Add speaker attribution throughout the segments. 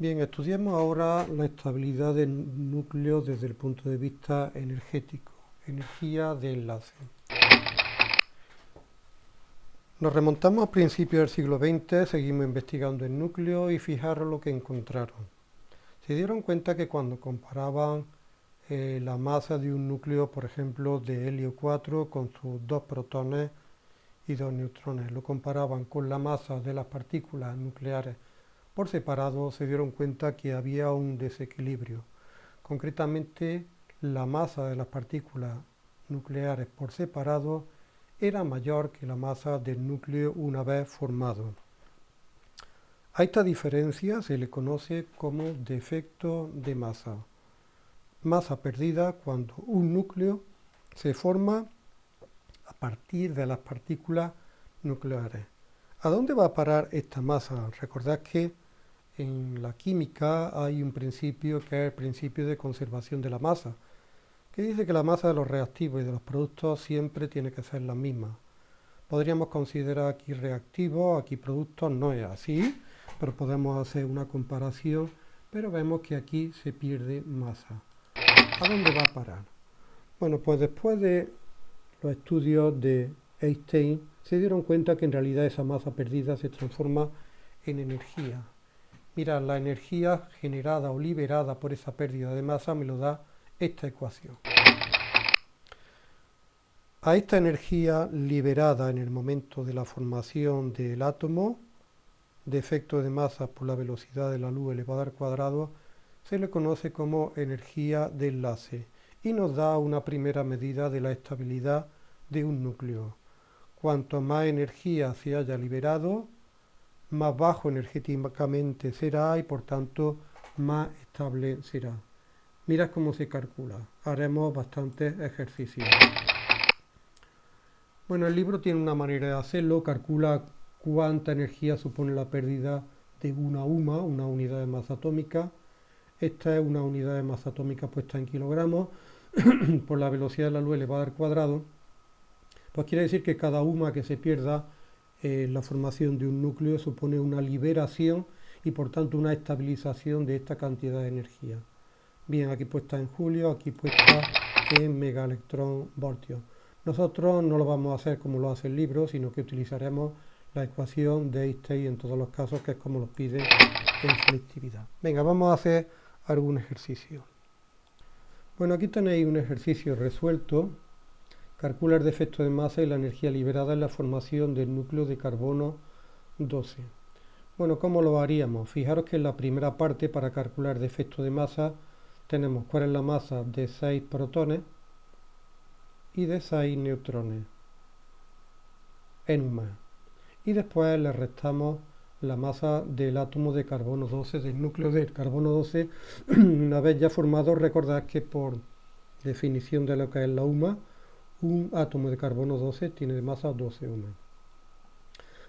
Speaker 1: Bien, estudiemos ahora la estabilidad del núcleo desde el punto de vista energético, energía de enlace. Nos remontamos a principios del siglo XX, seguimos investigando el núcleo y fijaros lo que encontraron. Se dieron cuenta que cuando comparaban la masa de un núcleo, por ejemplo, de helio 4 con sus 2 protones y 2 neutrones, lo comparaban con la masa de las partículas nucleares por separado, se dieron cuenta que había un desequilibrio. Concretamente, la masa de las partículas nucleares por separado era mayor que la masa del núcleo una vez formado. A esta diferencia se le conoce como defecto de masa. Masa perdida cuando un núcleo se forma a partir de las partículas nucleares. ¿A dónde va a parar esta masa? Recordad que en la química hay un principio que es el principio de conservación de la masa, que dice que la masa de los reactivos y de los productos siempre tiene que ser la misma. Podríamos considerar aquí reactivos, aquí productos, no es así, pero podemos hacer una comparación, pero vemos que aquí se pierde masa. ¿A dónde va a parar? Bueno, pues después de los estudios de Einstein se dieron cuenta que en realidad esa masa perdida se transforma en energía. Mirad, la energía generada o liberada por esa pérdida de masa me lo da esta ecuación. A esta energía liberada en el momento de la formación del átomo, de efecto de masa por la velocidad de la luz elevada al cuadrado, se le conoce como energía de enlace y nos da una primera medida de la estabilidad de un núcleo. Cuanto más energía se haya liberado, más bajo energéticamente será y por tanto más estable será. Mirad cómo se calcula. Haremos bastantes ejercicios. Bueno, el libro tiene una manera de hacerlo. Calcula cuánta energía supone la pérdida de una UMA, una unidad de masa atómica. Esta es una unidad de masa atómica puesta en kilogramos por la velocidad de la luz elevada al cuadrado. Pues quiere decir que cada UMA que se pierda la formación de un núcleo supone una liberación y por tanto una estabilización de esta cantidad de energía. Bien, aquí puesta en julio, aquí puesta en megaelectronvoltios. Nosotros no lo vamos a hacer como lo hace el libro, sino que utilizaremos la ecuación de Einstein en todos los casos, que es como lo pide en selectividad. Venga, vamos a hacer algún ejercicio. Bueno, aquí tenéis un ejercicio resuelto. Calcula el defecto de masa y la energía liberada en la formación del núcleo de carbono 12. Bueno, ¿cómo lo haríamos? Fijaros que en la primera parte, para calcular el defecto de masa, tenemos cuál es la masa de 6 protones y de 6 neutrones en UMA. Y después le restamos la masa del átomo de carbono 12, del núcleo del carbono 12. Una vez ya formado, recordad que por definición de lo que es la UMA, un átomo de carbono 12 tiene de masa 12 UMA.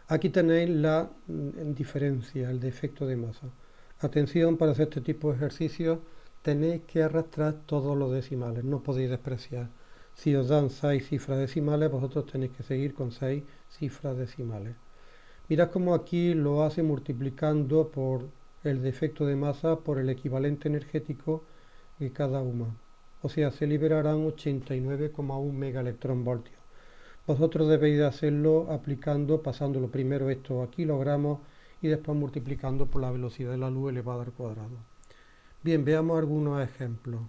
Speaker 1: Aquí tenéis la diferencia, el defecto de masa. Atención, para hacer este tipo de ejercicios tenéis que arrastrar todos los decimales, no podéis despreciar. Si os dan 6 cifras decimales, vosotros tenéis que seguir con 6 cifras decimales. Mirad cómo aquí lo hace multiplicando por el defecto de masa por el equivalente energético de cada UMA. O sea, se liberarán 89,1 megaelectronvoltios. Vosotros debéis de hacerlo aplicando, pasándolo primero esto a kilogramos y después multiplicando por la velocidad de la luz elevada al cuadrado. Bien, veamos algunos ejemplos.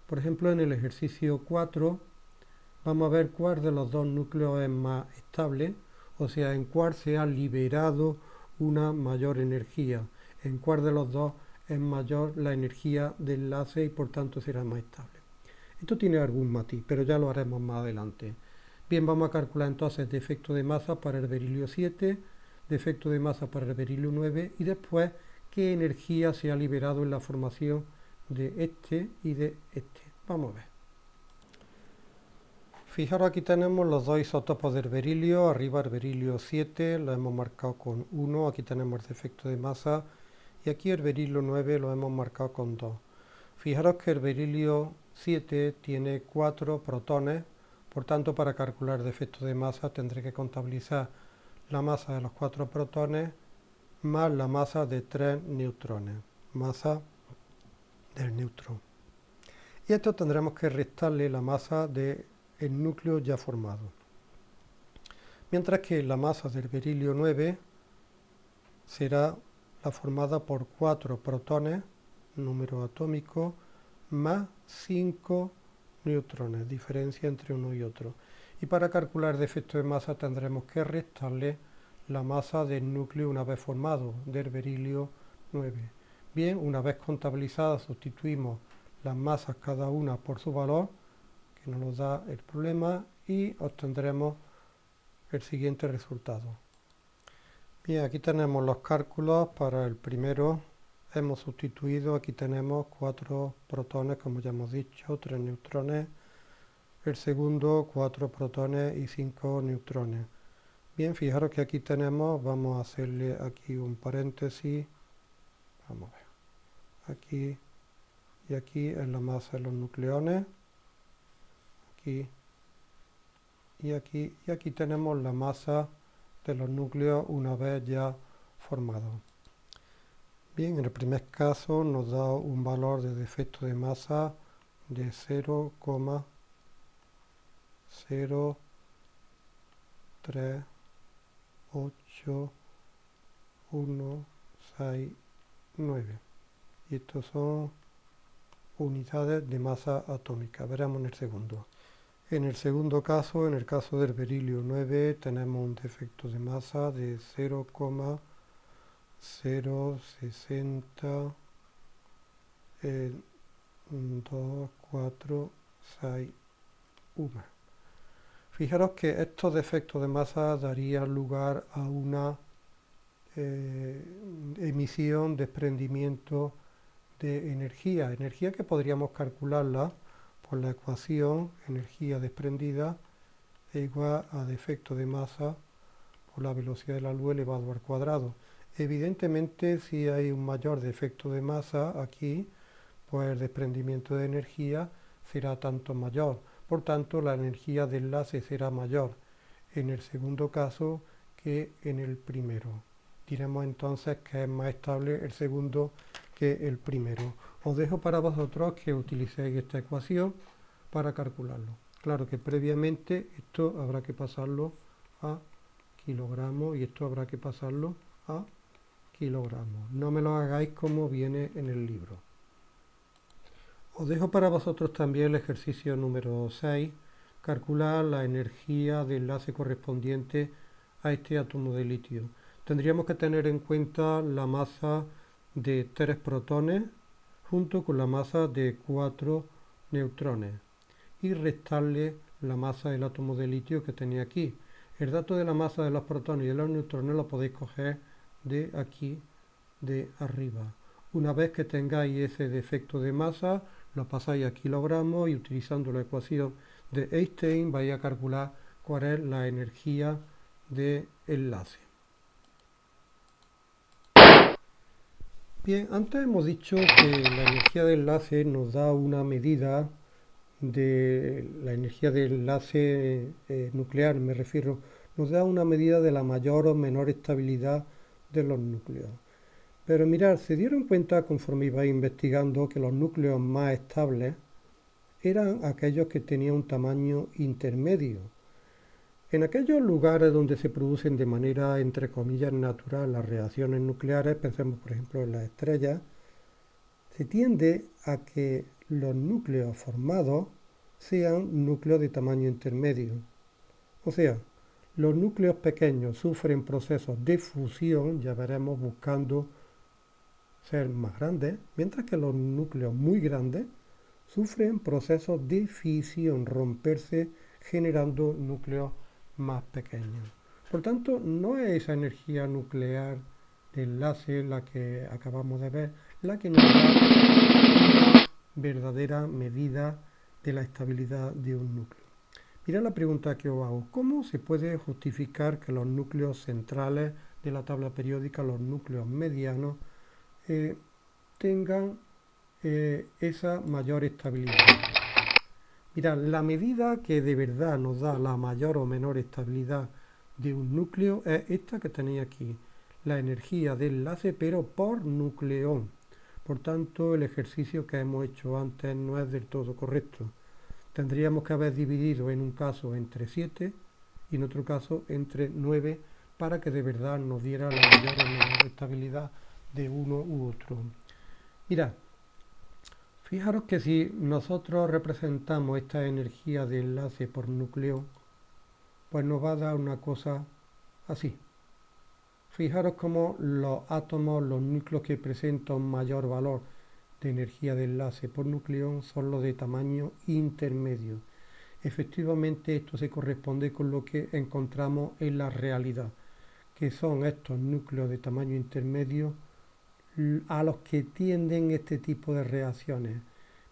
Speaker 1: Por ejemplo, en el ejercicio 4 vamos a ver cuál de los dos núcleos es más estable, o sea, en cuál se ha liberado una mayor energía, en cuál de los dos es mayor la energía de enlace y por tanto será más estable. Esto tiene algún matiz, pero ya lo haremos más adelante. Bien, vamos a calcular entonces defecto de masa para el berilio 7, defecto de masa para el berilio 9 y después qué energía se ha liberado en la formación de este y de este. Vamos a ver. Fijaros, aquí tenemos los dos isótopos del berilio. Arriba el berilio 7 lo hemos marcado con 1, aquí tenemos el defecto de masa y aquí el berilio 9 lo hemos marcado con 2. Fijaros que el berilio 7 tiene 4 protones, por tanto para calcular el defecto de masa tendré que contabilizar la masa de los 4 protones más la masa de 3 neutrones. masa del neutrón. Y a esto tendremos que restarle la masa del núcleo ya formado. Mientras que la masa del berilio 9 será la formada por 4 protones, número atómico, más 5 neutrones, diferencia entre uno y otro. Y para calcular el efecto de masa tendremos que restarle la masa del núcleo una vez formado, del berilio 9. Bien, una vez contabilizada sustituimos las masas cada una por su valor, que nos da el problema, y obtendremos el siguiente resultado. Bien, aquí tenemos los cálculos para el primero. Hemos sustituido, aquí tenemos 4 protones, como ya hemos dicho, 3 neutrones. El segundo, 4 protones y 5 neutrones. Bien, fijaros que aquí tenemos, vamos a hacerle aquí un paréntesis. Vamos a ver. Aquí y aquí es la masa de los nucleones. Aquí y aquí. Y aquí tenemos la masa de los núcleos una vez ya formados. Bien, en el primer caso nos da un valor de defecto de masa de 0,0381669. Y estos son unidades de masa atómica. Veremos en el segundo. En el segundo caso, en el caso del berilio 9, tenemos un defecto de masa de 0,0602461. Fijaros que estos defectos de masa darían lugar a una emisión, desprendimiento de energía que podríamos calcularla por la ecuación energía desprendida es igual a defecto de masa por la velocidad de la luz elevado al cuadrado. Evidentemente, si hay un mayor defecto de masa aquí, pues el desprendimiento de energía será tanto mayor. Por tanto, la energía de enlace será mayor en el segundo caso que en el primero. Diremos entonces que es más estable el segundo que el primero. Os dejo para vosotros que utilicéis esta ecuación para calcularlo. Claro que previamente esto habrá que pasarlo a kilogramos y esto habrá que pasarlo a kilogramos. No me lo hagáis como viene en el libro. Os dejo para vosotros también el ejercicio número 6, calcular la energía de enlace correspondiente a este átomo de litio. Tendríamos que tener en cuenta la masa de 3 protones junto con la masa de 4 neutrones y restarle la masa del átomo de litio que tenía aquí. El dato de la masa de los protones y de los neutrones lo podéis coger de aquí, de arriba. Una vez que tengáis ese defecto de masa, lo pasáis a kilogramos y utilizando la ecuación de Einstein vais a calcular cuál es la energía de enlace. Bien, antes hemos dicho que la energía de enlace nos da una medida de la energía de enlace nuclear, me refiero, nos da una medida de la mayor o menor estabilidad de los núcleos. Pero mirad, se dieron cuenta conforme ibais investigando que los núcleos más estables eran aquellos que tenían un tamaño intermedio. En aquellos lugares donde se producen de manera, entre comillas, natural las reacciones nucleares, pensemos por ejemplo en las estrellas, se tiende a que los núcleos formados sean núcleos de tamaño intermedio. O sea, los núcleos pequeños sufren procesos de fusión, ya veremos, buscando ser más grandes, mientras que los núcleos muy grandes sufren procesos de fisión, romperse, generando núcleos más pequeños. Por tanto, no es esa energía nuclear de enlace, la que acabamos de ver, la que nos da una verdadera medida de la estabilidad de un núcleo. Mirad la pregunta que os hago. ¿Cómo se puede justificar que los núcleos centrales de la tabla periódica, los núcleos medianos, tengan esa mayor estabilidad? Mirad, la medida que de verdad nos da la mayor o menor estabilidad de un núcleo es esta que tenéis aquí, la energía de enlace, pero por nucleón. Por tanto, el ejercicio que hemos hecho antes no es del todo correcto. Tendríamos que haber dividido en un caso entre 7 y en otro caso entre 9 para que de verdad nos diera la mayor o menor estabilidad de uno u otro. Mirad, fijaros que si nosotros representamos esta energía de enlace por núcleo, pues nos va a dar una cosa así. Fijaros cómo los átomos, los núcleos que presentan un mayor valor de energía de enlace por nucleón son los de tamaño intermedio. Efectivamente, esto se corresponde con lo que encontramos en la realidad, que son estos núcleos de tamaño intermedio a los que tienden este tipo de reacciones.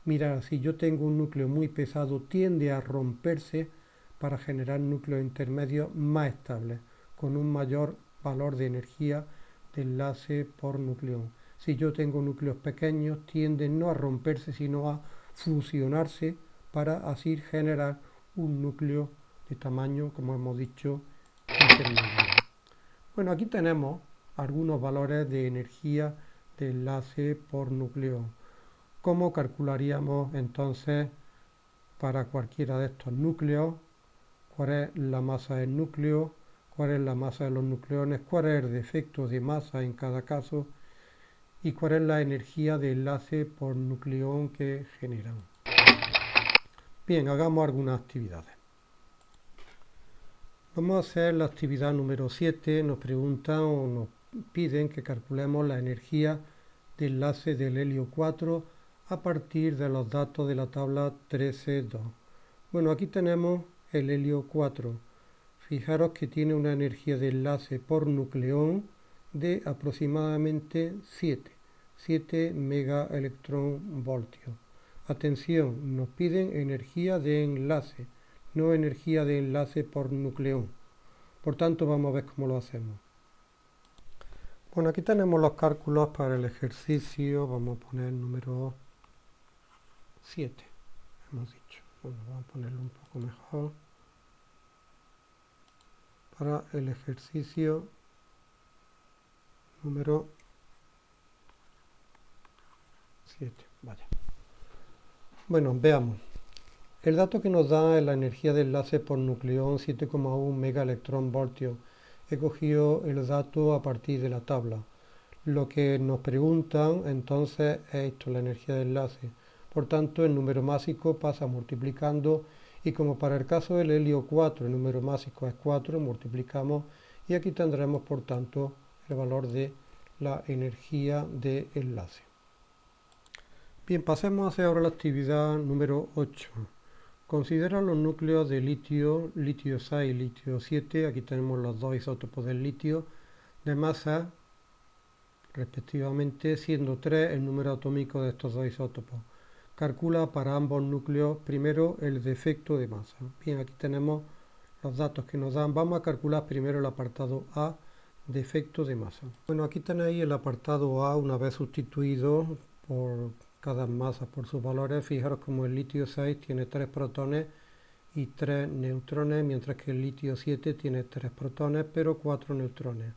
Speaker 1: Mirad, si yo tengo un núcleo muy pesado, tiende a romperse para generar núcleos intermedios más estables, con un mayor valor de energía de enlace por nucleón. Si yo tengo núcleos pequeños, tienden no a romperse, sino a fusionarse para así generar un núcleo de tamaño, como hemos dicho, intermedio. Bueno, aquí tenemos algunos valores de energía de enlace por nucleón. ¿Cómo calcularíamos entonces para cualquiera de estos núcleos? ¿Cuál es la masa del núcleo? ¿Cuál es la masa de los nucleones? ¿Cuál es el defecto de masa en cada caso? ¿Y cuál es la energía de enlace por nucleón que generan? Bien, hagamos algunas actividades. Vamos a hacer la actividad número 7. Nos preguntan o nos piden que calculemos la energía de enlace del helio 4 a partir de los datos de la tabla 13.2. Bueno, aquí tenemos el helio 4. Fijaros que tiene una energía de enlace por nucleón de aproximadamente 7 megaelectronvoltios. Atención, nos piden energía de enlace, no energía de enlace por nucleón. Por tanto, vamos a ver cómo lo hacemos. Bueno, aquí tenemos los cálculos para el ejercicio. Vamos a poner el número 7, hemos dicho. Bueno, vamos a ponerlo un poco mejor. Para el ejercicio número 7. Vaya. Bueno, veamos. El dato que nos da es la energía de enlace por nucleón 7,1 megaelectronvoltios. He cogido el dato a partir de la tabla. Lo que nos preguntan entonces es esto, la energía de enlace. Por tanto, el número másico pasa multiplicando y como para el caso del helio 4 el número másico es 4, multiplicamos y aquí tendremos por tanto el valor de la energía de enlace. Bien, pasemos a hacer ahora la actividad número 8. Considera los núcleos de litio, litio 6 y litio 7, aquí tenemos los dos isótopos del litio, de masa respectivamente, siendo 3 el número atómico de estos dos isótopos. Calcula para ambos núcleos primero el defecto de masa. Bien, aquí tenemos los datos que nos dan. Vamos a calcular primero el apartado A, defecto de masa. Bueno, aquí tenéis el apartado A una vez sustituido por cada masa por sus valores. Fijaros como el litio 6 tiene 3 protones y 3 neutrones, mientras que el litio 7 tiene 3 protones pero 4 neutrones.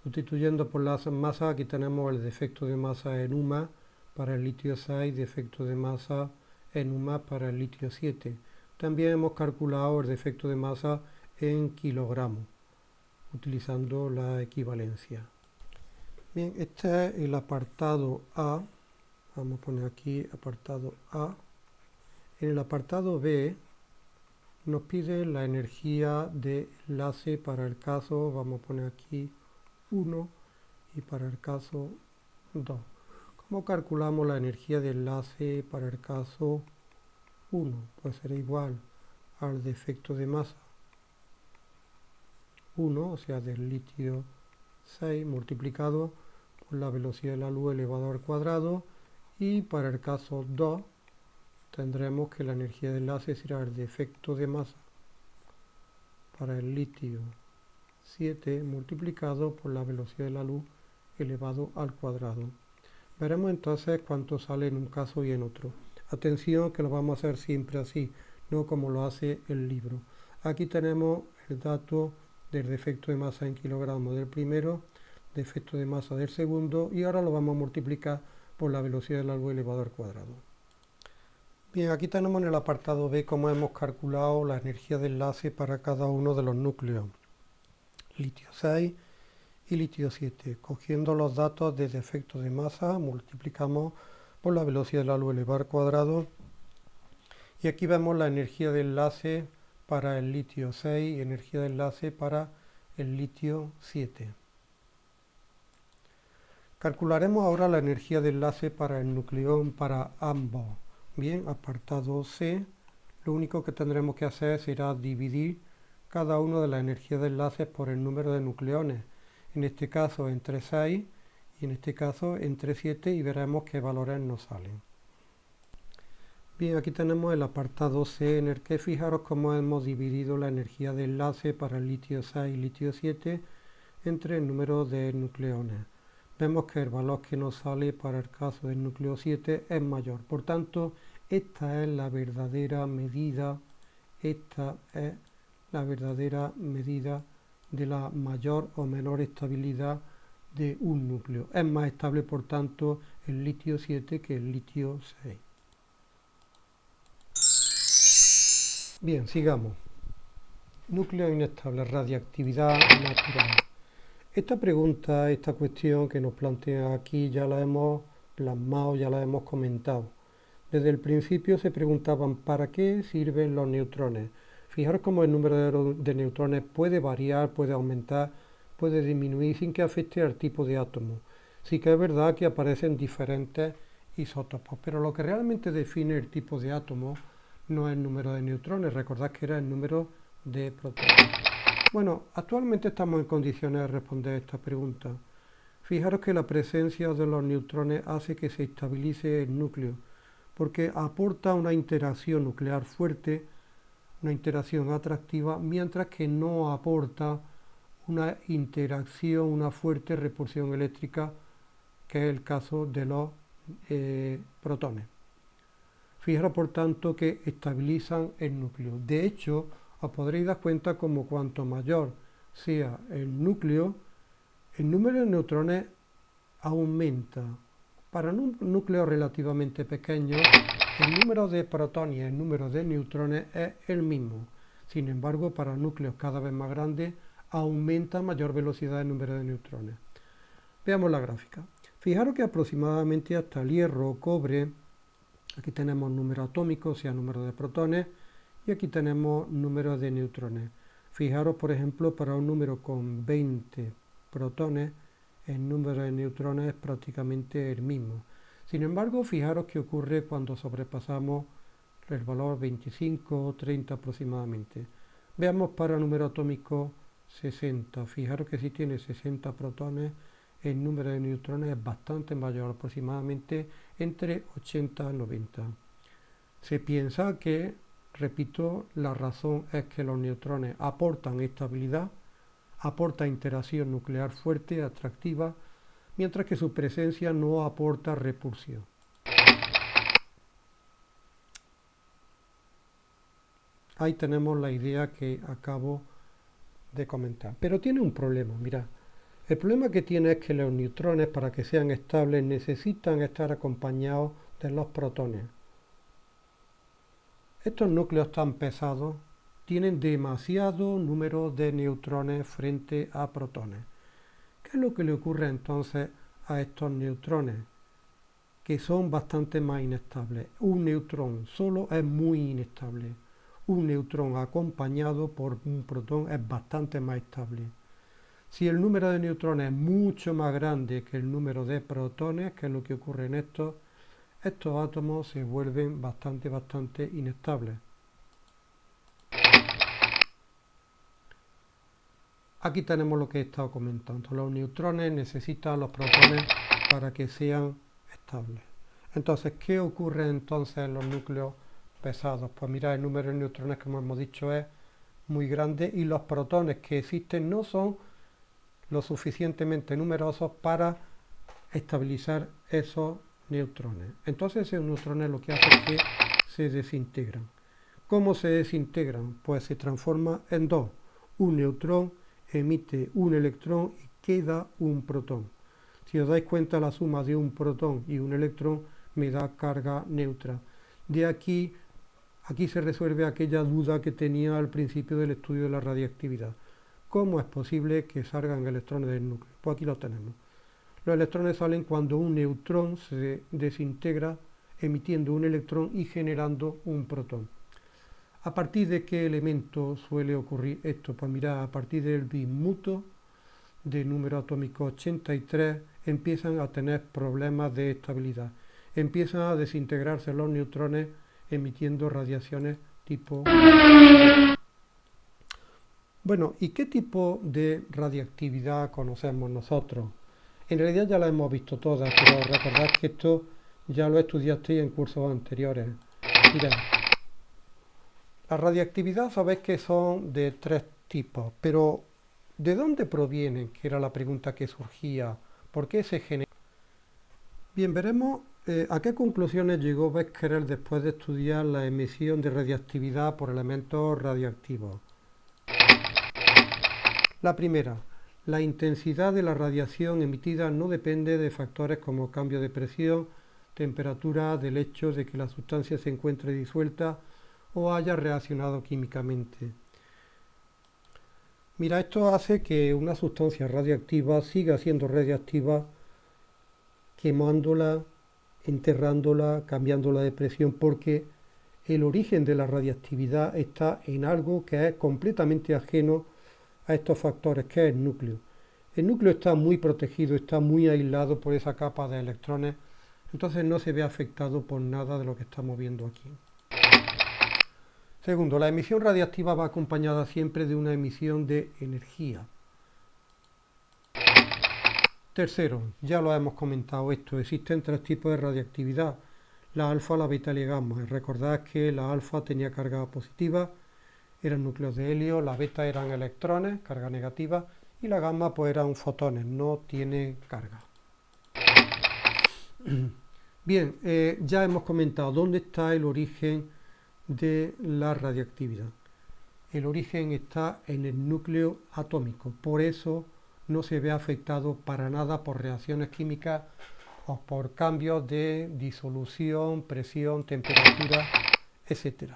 Speaker 1: Sustituyendo por las masas, aquí tenemos el defecto de masa en UMA para el litio 6, defecto de masa en UMA para el litio 7. También hemos calculado el defecto de masa en kilogramos, utilizando la equivalencia. Bien, este es el apartado A. Vamos a poner aquí apartado A. En el apartado B nos pide la energía de enlace para el caso, vamos a poner aquí 1 y para el caso 2. ¿Cómo calculamos la energía de enlace para el caso 1? Pues será igual al defecto de masa 1, o sea del litio 6 multiplicado por la velocidad de la luz elevado al cuadrado, y para el caso 2 tendremos que la energía de enlace será el defecto de masa para el litio 7 multiplicado por la velocidad de la luz elevado al cuadrado. Veremos entonces cuánto sale en un caso y en otro. Atención que lo vamos a hacer siempre así, no como lo hace el libro. Aquí tenemos el dato del defecto de masa en kilogramos del primero, defecto de masa del segundo, y ahora lo vamos a multiplicar por la velocidad de la luz elevado al cuadrado. Bien, aquí tenemos en el apartado B cómo hemos calculado la energía de enlace para cada uno de los núcleos litio 6 y litio 7. Cogiendo los datos de defecto de masa, multiplicamos por la velocidad de la luz elevado al cuadrado. Y aquí vemos la energía de enlace para el litio 6 y energía de enlace para el litio 7. Calcularemos ahora la energía de enlace para el nucleón para ambos. Bien, apartado C, lo único que tendremos que hacer será dividir cada una de las energías de enlace por el número de nucleones. En este caso entre 6 y en este caso entre 7 y veremos qué valores nos salen. Bien, aquí tenemos el apartado C en el que fijaros cómo hemos dividido la energía de enlace para el litio 6 y litio 7 entre el número de nucleones. Vemos que el valor que nos sale para el caso del núcleo 7 es mayor. Por tanto, esta es la verdadera medida, de la mayor o menor estabilidad de un núcleo. Es más estable, por tanto, el litio 7 que el litio 6. Bien, sigamos. Núcleo inestable, radiactividad natural. Esta pregunta, esta cuestión que nos plantea aquí ya la hemos plasmado, ya la hemos comentado. Desde el principio se preguntaban ¿para qué sirven los neutrones? Fijaros cómo el número de neutrones puede variar, puede aumentar, puede disminuir sin que afecte al tipo de átomo. Sí que es verdad que aparecen diferentes isótopos, pero lo que realmente define el tipo de átomo no es el número de neutrones, recordad que era el número de protones. Bueno, actualmente estamos en condiciones de responder esta pregunta. Fijaros que la presencia de los neutrones hace que se estabilice el núcleo, porque aporta una interacción nuclear fuerte, una interacción atractiva, mientras que no aporta una interacción, una fuerte repulsión eléctrica, que es el caso de los protones. Fijaros, por tanto, que estabilizan el núcleo. De hecho, os podréis dar cuenta como cuanto mayor sea el núcleo, el número de neutrones aumenta. Para un núcleo relativamente pequeño, el número de protones y el número de neutrones es el mismo. Sin embargo, para núcleos cada vez más grandes, aumenta a mayor velocidad el número de neutrones. Veamos la gráfica. Fijaros que aproximadamente hasta el hierro o cobre, aquí tenemos número atómico, o sea, número de protones, y aquí tenemos número de neutrones. Fijaros, por ejemplo, para un número con 20 protones, el número de neutrones es prácticamente el mismo. Sin embargo, fijaros qué ocurre cuando sobrepasamos el valor 25 o 30 aproximadamente. Veamos para el número atómico 60. Fijaros que si tiene 60 protones, el número de neutrones es bastante mayor, aproximadamente entre 80 y 90. Se piensa que, repito, la razón es que los neutrones aportan estabilidad, aportan interacción nuclear fuerte, atractiva, mientras que su presencia no aporta repulsión. Ahí tenemos la idea que acabo de comentar. Pero tiene un problema, mirad. El problema que tiene es que los neutrones, para que sean estables, necesitan estar acompañados de los protones. Estos núcleos tan pesados tienen demasiado número de neutrones frente a protones. ¿Qué es lo que le ocurre entonces a estos neutrones? Que son bastante más inestables. Un neutrón solo es muy inestable. Un neutrón acompañado por un protón es bastante más estable. Si el número de neutrones es mucho más grande que el número de protones, que es lo que ocurre en estos átomos se vuelven bastante inestables. Aquí tenemos lo que he estado comentando. Los neutrones necesitan los protones para que sean estables. Entonces, ¿qué ocurre entonces en los núcleos pesados? Pues mirad, el número de neutrones, como hemos dicho, es muy grande y los protones que existen no son lo suficientemente numerosos para estabilizar esos neutrones. Entonces esos neutrones lo que hacen es que se desintegran. ¿Cómo se desintegran? Pues se transforma en dos. Un neutrón emite un electrón y queda un protón. Si os dais cuenta, la suma de un protón y un electrón me da carga neutra. De aquí se resuelve aquella duda que tenía al principio del estudio de la radiactividad. ¿Cómo es posible que salgan electrones del núcleo? Pues aquí lo tenemos. Los electrones salen cuando un neutrón se desintegra emitiendo un electrón y generando un protón. ¿A partir de qué elemento suele ocurrir esto? Pues mirad, a partir del bismuto de número atómico 83 empiezan a tener problemas de estabilidad. Empiezan a desintegrarse los neutrones emitiendo radiaciones tipo... Bueno, ¿y qué tipo de radiactividad conocemos nosotros? En realidad ya la hemos visto todas, pero recordad que esto ya lo estudiasteis en cursos anteriores. Mirad, la radiactividad sabéis que son de tres tipos, pero ¿de dónde provienen? Que era la pregunta que surgía. ¿Por qué se genera? Bien, veremos a qué conclusiones llegó Becquerel después de estudiar la emisión de radiactividad por elementos radioactivos. La primera, la intensidad de la radiación emitida no depende de factores como cambio de presión, temperatura, del hecho de que la sustancia se encuentre disuelta o haya reaccionado químicamente. Mira, esto hace que una sustancia radioactiva siga siendo radioactiva quemándola, enterrándola, cambiándola de presión, porque el origen de la radiactividad está en algo que es completamente ajeno a estos factores, que es el núcleo. El núcleo está muy protegido, está muy aislado por esa capa de electrones, entonces no se ve afectado por nada de lo que estamos viendo aquí. Segundo, la emisión radiactiva va acompañada siempre de una emisión de energía. Tercero, ya lo hemos comentado esto, existen tres tipos de radiactividad, la alfa, la beta y la gamma. Recordad que la alfa tenía carga positiva, eran núcleos de helio, la beta eran electrones, carga negativa, y la gamma pues eran fotones, no tiene carga. Bien, ya hemos comentado dónde está el origen de la radiactividad. El origen está en el núcleo atómico, por eso no se ve afectado para nada por reacciones químicas o por cambios de disolución, presión, temperatura, etc.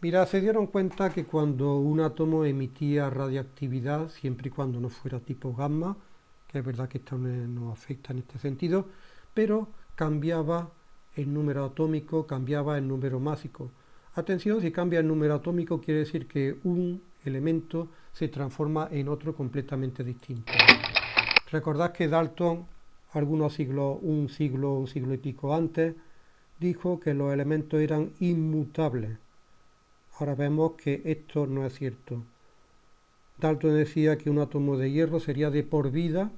Speaker 1: Mira, se dieron cuenta que cuando un átomo emitía radiactividad, siempre y cuando no fuera tipo gamma, que es verdad que esto no afecta en este sentido, pero cambiaba el número atómico, cambiaba el número másico. Atención, si cambia el número atómico quiere decir que un elemento se transforma en otro completamente distinto. Recordad que Dalton, un siglo y pico antes, dijo que los elementos eran inmutables. Ahora vemos que esto no es cierto. Dalton decía que un átomo de hierro sería de por vida,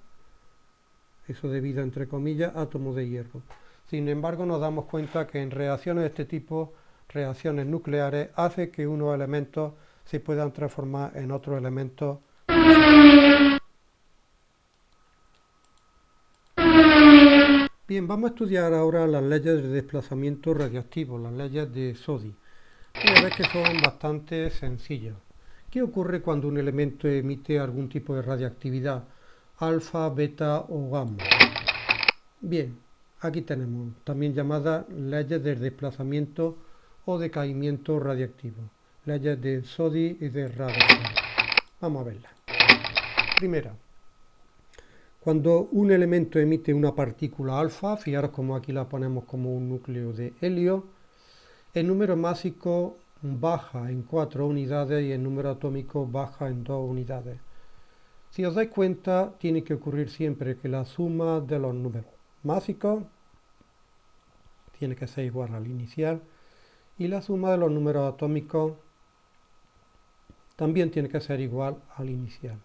Speaker 1: eso de vida entre comillas, átomo de hierro. Sin embargo, nos damos cuenta que en reacciones de este tipo, reacciones nucleares, hace que unos elementos se puedan transformar en otros elementos. Bien, vamos a estudiar ahora las leyes de desplazamiento radioactivo, las leyes de Soddy. Y veis que son bastante sencillas. ¿Qué ocurre cuando un elemento emite algún tipo de radiactividad? Alfa, beta o gamma. Bien, aquí tenemos, también llamadas leyes del desplazamiento o decaimiento radiactivo. Leyes de Soddy y de Rutherford. Vamos a verlas. Primera, cuando un elemento emite una partícula alfa, fijaros como aquí la ponemos como un núcleo de helio, el número másico baja en 4 unidades y el número atómico baja en 2 unidades. Si os dais cuenta, tiene que ocurrir siempre que la suma de los números másicos tiene que ser igual al inicial y la suma de los números atómicos también tiene que ser igual al inicial.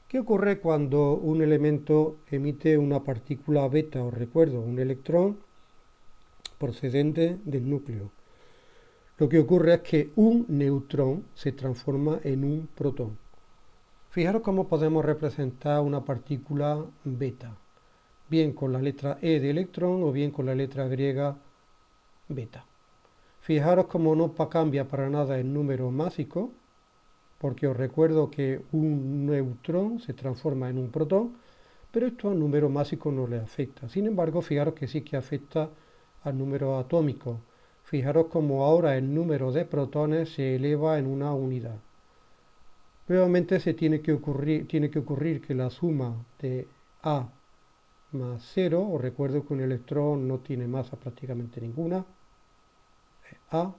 Speaker 1: ¿Qué ocurre cuando un elemento emite una partícula beta? Os recuerdo, un electrón procedente del núcleo. Lo que ocurre es que un neutrón se transforma en un protón. Fijaros cómo podemos representar una partícula beta, bien con la letra E de electrón o bien con la letra griega beta. Fijaros cómo no cambia para nada el número másico, porque os recuerdo que un neutrón se transforma en un protón, pero esto al número másico no le afecta. Sin embargo, fijaros que sí que afecta al número atómico. Fijaros cómo ahora el número de protones se eleva en una unidad. Nuevamente tiene que ocurrir que la suma de A más 0, os recuerdo que un electrón no tiene masa prácticamente ninguna, es A,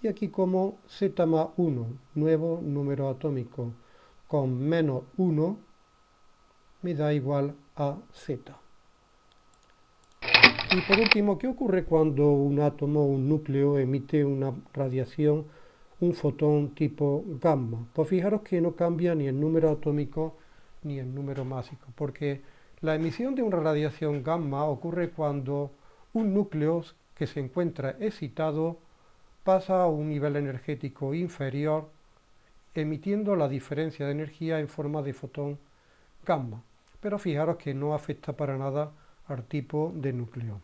Speaker 1: y aquí como Z más 1, nuevo número atómico, con menos 1, me da igual a Z. Y por último, ¿qué ocurre cuando un átomo o un núcleo emite una radiación, un fotón tipo gamma? Pues fijaros que no cambia ni el número atómico ni el número másico, porque la emisión de una radiación gamma ocurre cuando un núcleo que se encuentra excitado pasa a un nivel energético inferior, emitiendo la diferencia de energía en forma de fotón gamma. Pero fijaros que no afecta para nada al tipo de núcleo.